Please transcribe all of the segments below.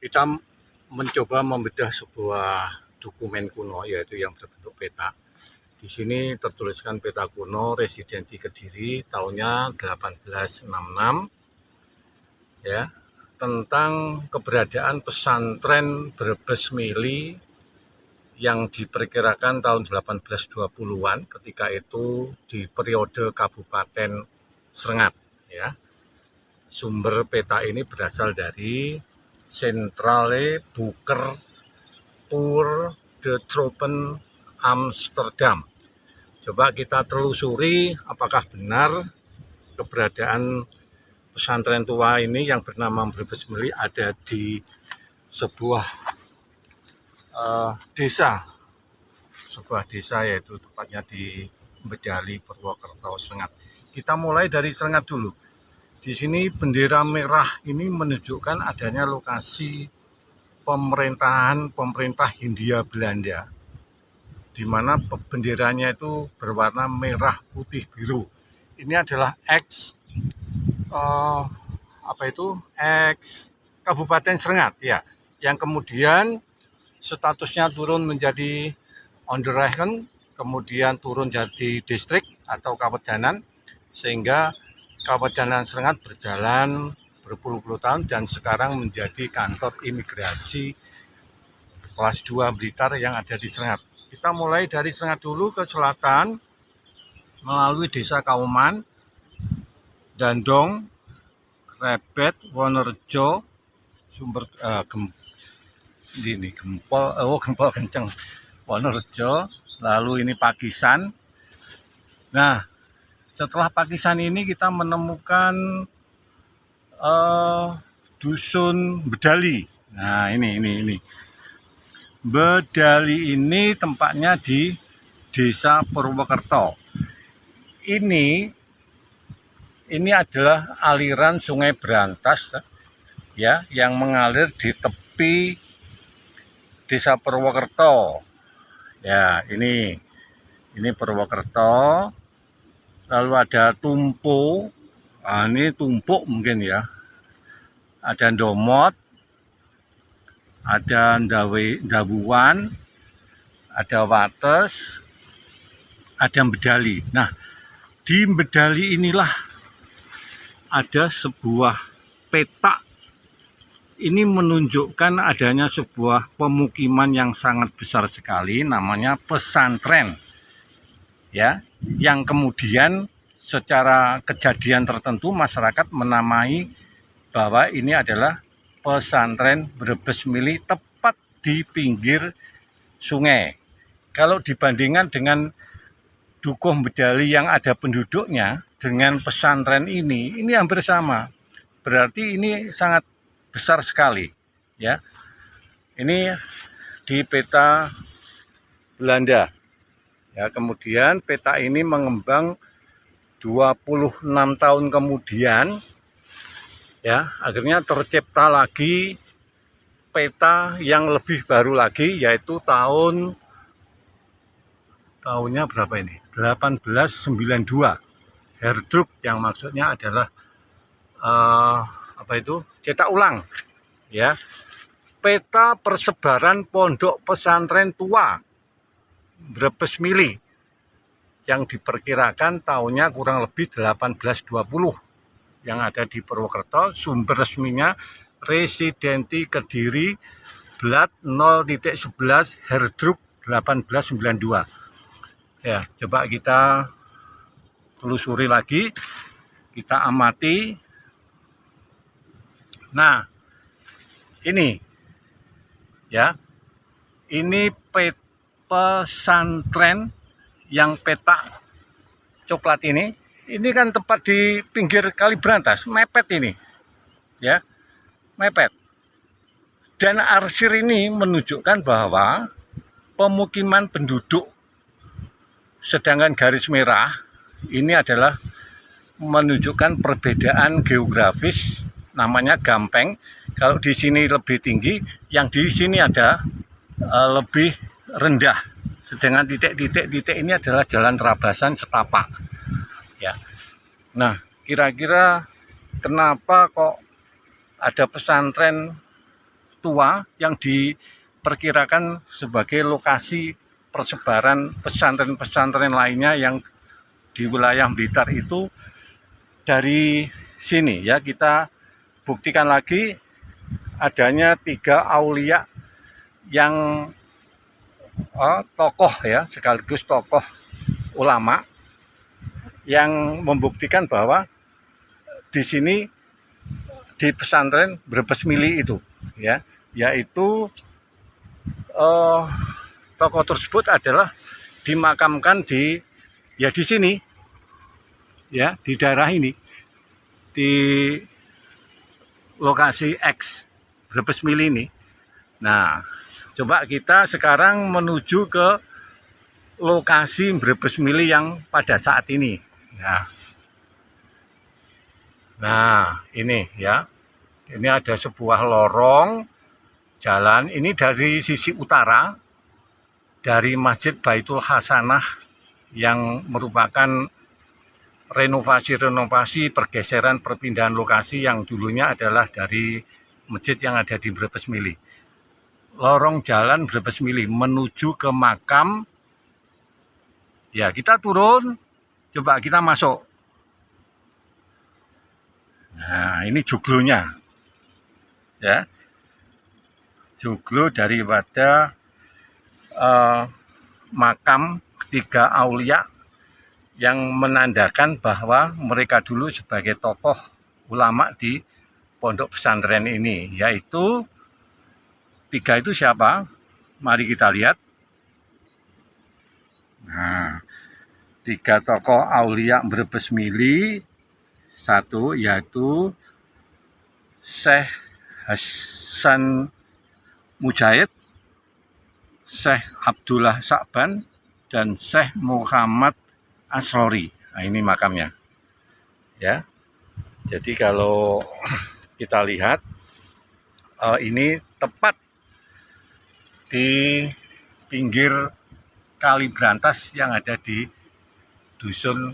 Kita mencoba membedah sebuah dokumen kuno, yaitu yang berbentuk peta. Di sini tertuliskan peta kuno residensi Kediri tahunnya 1866, ya, tentang keberadaan pesantren Brebes Mili yang diperkirakan tahun 1820-an, ketika itu di periode Kabupaten Srengat, ya. Sumber peta ini berasal dari Centrale Boeker voor de Tropen Amsterdam. Coba kita telusuri apakah benar keberadaan pesantren tua ini yang bernama Brebes Mili ada di sebuah desa, yaitu tepatnya di Bedali, Purwokerto, Srengat. Kita mulai dari Srengat dulu. Di sini bendera merah ini menunjukkan adanya lokasi pemerintah Hindia Belanda, di mana benderanya itu berwarna merah, putih, biru. Ini adalah ex Kabupaten Srengat, ya, yang kemudian statusnya turun menjadi Onderregen, kemudian turun jadi distrik atau kawedanan, sehingga Kawedanan Srengat berjalan berpuluh-puluh tahun dan sekarang menjadi kantor imigrasi kelas 2 Blitar yang ada di Srengat. Kita mulai dari Srengat dulu ke selatan melalui Desa Kauman, Dandong, Krebet, Wonorejo, Gempol Kenceng, Wonorejo, lalu ini Pakisan. Nah, setelah Pakisan ini kita menemukan dusun Bedali. Nah, ini. Bedali ini tempatnya di Desa Purwokerto. Ini adalah aliran Sungai Brantas, ya, yang mengalir di tepi Desa Purwokerto. Ya, ini Purwokerto. Lalu ada Tumpo, ini Tumpuk mungkin ya. Ada Domot, ada Dabuan, ada Wates, ada Bedali. Nah, di Bedali inilah ada sebuah peta. Ini menunjukkan adanya sebuah pemukiman yang sangat besar sekali, namanya pesantren, ya, yang kemudian secara kejadian tertentu masyarakat menamai bahwa ini adalah pesantren Brebes Mili tepat di pinggir sungai. Kalau dibandingkan dengan Dukuh Bedali yang ada penduduknya dengan pesantren ini hampir sama. Berarti ini sangat besar sekali, ya. Ini di peta Belanda. Ya, kemudian peta ini mengembang 26 tahun kemudian, ya, akhirnya tercipta lagi peta yang lebih baru lagi, yaitu tahunnya berapa ini? 1892. Herdruk, yang maksudnya adalah cetak ulang, ya. Peta persebaran pondok pesantren tua Brebes Mili yang diperkirakan tahunnya kurang lebih 1820 yang ada di Purwokerto. Sumber resminya Residensi Kediri, Blad 0.11 Herdruk 1892. Ya, coba kita telusuri lagi, kita amati. Nah, ini, ya, ini pesantren yang peta coklat ini kan tepat di pinggir Kali Brantas, mepet ini, ya, mepet. Dan arsir ini menunjukkan bahwa pemukiman penduduk, sedangkan garis merah ini adalah menunjukkan perbedaan geografis, namanya gampeng. Kalau di sini lebih tinggi, yang di sini ada lebih rendah. Sedangkan titik-titik ini adalah jalan terabasan setapak, ya. Nah, kira-kira kenapa kok ada pesantren tua yang diperkirakan sebagai lokasi persebaran pesantren-pesantren lainnya yang di wilayah Blitar itu dari sini ya. Kita buktikan lagi adanya 3 aulia yang tokoh ya, sekaligus tokoh ulama yang membuktikan bahwa di sini di pesantren Brebes Mili itu ya, yaitu tokoh tersebut adalah dimakamkan di sini ya, di daerah ini, di lokasi X Brebes Mili ini. Nah, coba kita sekarang menuju ke lokasi Brebes Mili yang pada saat ini. Nah, ini ya. Ini ada sebuah lorong jalan. Ini dari sisi utara dari Masjid Baitul Hasanah yang merupakan renovasi pergeseran perpindahan lokasi yang dulunya adalah dari masjid yang ada di Brebes Mili. Lorong jalan Brebes Mili menuju ke makam. Ya, kita turun, coba kita masuk. Nah, ini joglonya. Ya. Joglo daripada makam 3 aulia yang menandakan bahwa mereka dulu sebagai tokoh ulama di pondok pesantren ini, yaitu 3 itu siapa? Mari kita lihat. Nah, 3 tokoh aulia Brebes Mili. 1 yaitu Syekh Hasan Mujahid, Syekh Abdullah Sa'ban, dan Syekh Muhammad Asrori. Nah, ini makamnya. Ya. Jadi kalau kita lihat ini tepat di pinggir Kali Brantas yang ada di Dusun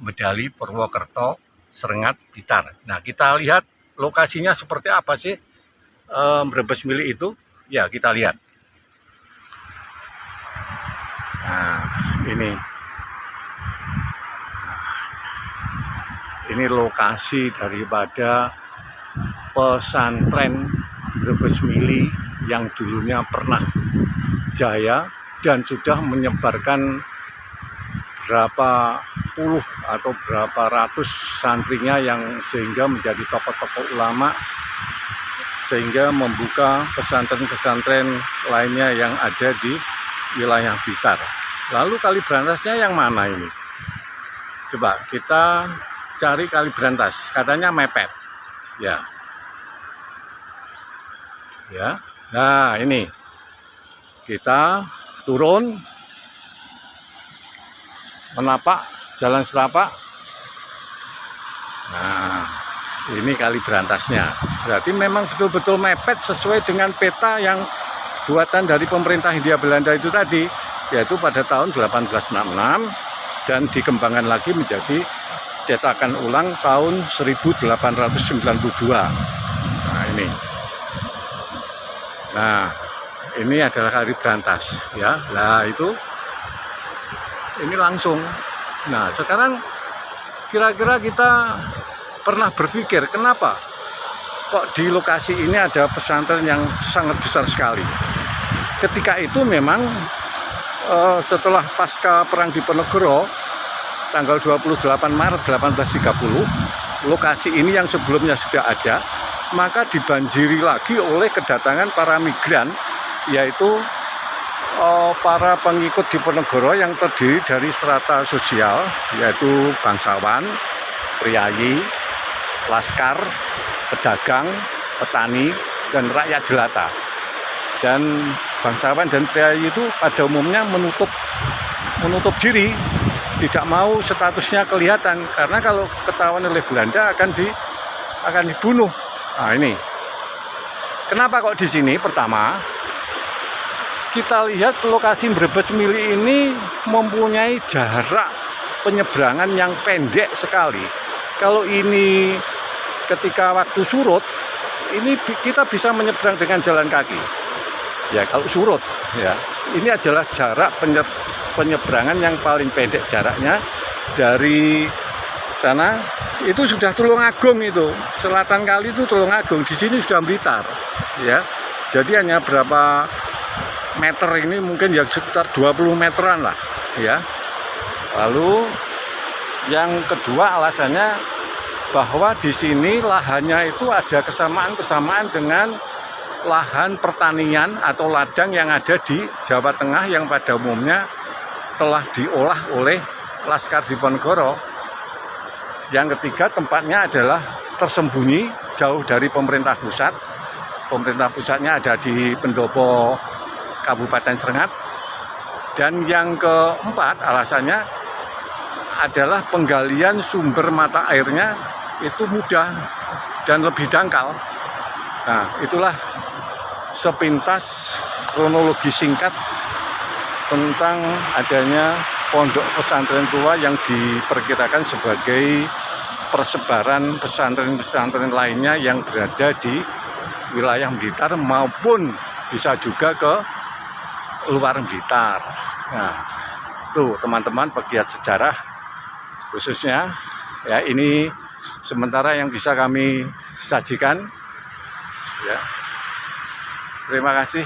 Medali, Purwokerto, Serengat, Blitar. Nah, kita lihat lokasinya seperti apa sih Brebes Mili itu? Ya, kita lihat. Nah, ini lokasi daripada pesantren Brebes Mili yang dulunya pernah jaya dan sudah menyebarkan berapa puluh atau berapa ratus santrinya yang sehingga menjadi tokoh-tokoh ulama, sehingga membuka pesantren-pesantren lainnya yang ada di wilayah Blitar. Lalu Kali Brantasnya yang mana ini? Coba kita cari Kali Brantas, katanya mepet. Ya. Ya. Nah, ini. Kita turun menapak jalan setapak. Nah, ini Kali Brantasnya. Berarti memang betul-betul mepet sesuai dengan peta yang buatan dari pemerintah Hindia Belanda itu tadi, yaitu pada tahun 1866 dan dikembangkan lagi menjadi cetakan ulang tahun 1892. Nah, ini. Nah, ini adalah Kali Brantas ya. Nah, itu ini langsung. Nah, sekarang kira-kira kita pernah berpikir kenapa kok di lokasi ini ada pesantren yang sangat besar sekali. Ketika itu memang setelah pasca Perang Diponegoro tanggal 28 Maret 1830, lokasi ini yang sebelumnya sudah ada, maka dibanjiri lagi oleh kedatangan para migran, yaitu para pengikut Diponegoro yang terdiri dari strata sosial, yaitu bangsawan, priayi, laskar, pedagang, petani, dan rakyat jelata. Dan bangsawan dan priayi itu pada umumnya menutup diri, tidak mau statusnya kelihatan, karena kalau ketahuan oleh Belanda akan dibunuh. Nah, ini kenapa kok di sini? Pertama, kita lihat lokasi Brebes Mili ini mempunyai jarak penyeberangan yang pendek sekali. Kalau ini ketika waktu surut, ini kita bisa menyeberang dengan jalan kaki. Ya, kalau surut, ya. Ini adalah jarak penyeberangan yang paling pendek jaraknya dari sana. Itu sudah Tulungagung itu. Selatan kali itu Tulungagung, di sini sudah Blitar, ya. Jadi hanya berapa meter ini, mungkin ya sekitar 20 meteran lah, ya. Lalu yang kedua alasannya bahwa di sini lahannya itu ada kesamaan dengan lahan pertanian atau ladang yang ada di Jawa Tengah yang pada umumnya telah diolah oleh Laskar Diponegoro. Yang ketiga, tempatnya adalah tersembunyi jauh dari pemerintah pusat. Pemerintah pusatnya ada di Pendopo, Kabupaten Srengat. Dan yang keempat alasannya adalah penggalian sumber mata airnya itu mudah dan lebih dangkal. Nah, itulah sepintas kronologi singkat tentang adanya pondok pesantren tua yang diperkirakan sebagai persebaran pesantren-pesantren lainnya yang berada di wilayah Blitar maupun bisa juga ke luar Blitar. Nah, tuh teman-teman pegiat sejarah khususnya, ya, ini sementara yang bisa kami sajikan, ya. Terima kasih.